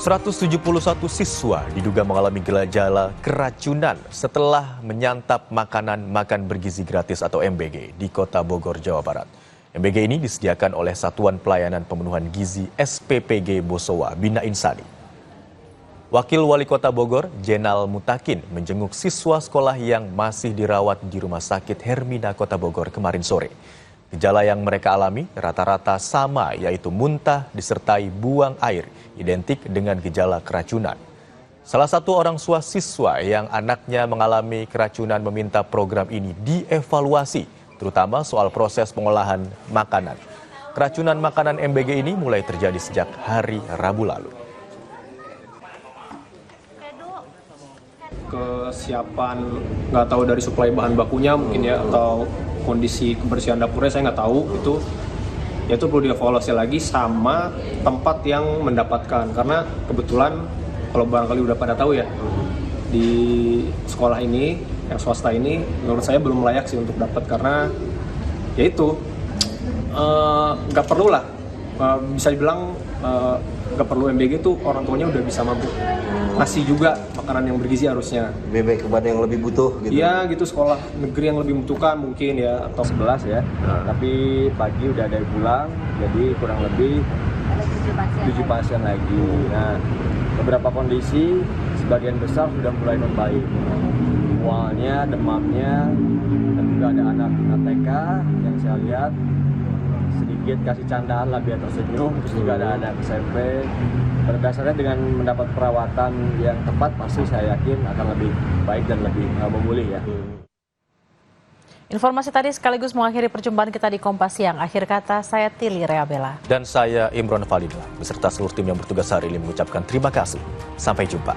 171 siswa diduga mengalami gejala keracunan setelah menyantap makanan makan bergizi gratis atau MBG di Kota Bogor, Jawa Barat. MBG ini disediakan oleh Satuan Pelayanan Pemenuhan Gizi SPPG Bosowa Bina Insani. Wakil Wali Kota Bogor, Jenal Mutakin, menjenguk siswa sekolah yang masih dirawat di Rumah Sakit Hermina Kota Bogor kemarin sore. Gejala yang mereka alami rata-rata sama, yaitu muntah disertai buang air, identik dengan gejala keracunan. Salah satu orang tua siswa yang anaknya mengalami keracunan meminta program ini dievaluasi, terutama soal proses pengolahan makanan. Keracunan makanan MBG ini mulai terjadi sejak hari Rabu lalu. Kesiapan nggak tahu dari suplai bahan bakunya mungkin ya, atau kondisi kebersihan dapurnya saya nggak tahu, itu perlu dievaluasi lagi sama tempat yang mendapatkan, karena kebetulan kalau barangkali udah pada tahu ya, di sekolah ini yang swasta ini menurut saya belum layak sih untuk dapat, karena ya itu nggak perlu lah, bisa dibilang nggak perlu MBG tuh, orang tuanya udah bisa mampu ngasih juga makanan yang bergizi harusnya. Bebek kepada yang lebih butuh gitu. Iya gitu, sekolah negeri yang lebih membutuhkan mungkin ya, atau 11 ya. Tapi pagi udah ada yang pulang, jadi kurang lebih 7 pasien lagi. Nah, beberapa kondisi sebagian besar sudah mulai membaik. Mualnya, demamnya, dan juga ada anak TK yang saya lihat sedikit kasih candaan lah biar tersenyum, terus juga ada anak SMP. Berdasarnya dengan mendapat perawatan yang tepat, pasti saya yakin akan lebih baik dan lebih memulih ya. Informasi tadi sekaligus mengakhiri perjumpaan kita di Kompas Siang. Akhir kata, saya Tili Reabella. Dan saya Imron Validlah, beserta seluruh tim yang bertugas hari ini mengucapkan terima kasih. Sampai jumpa.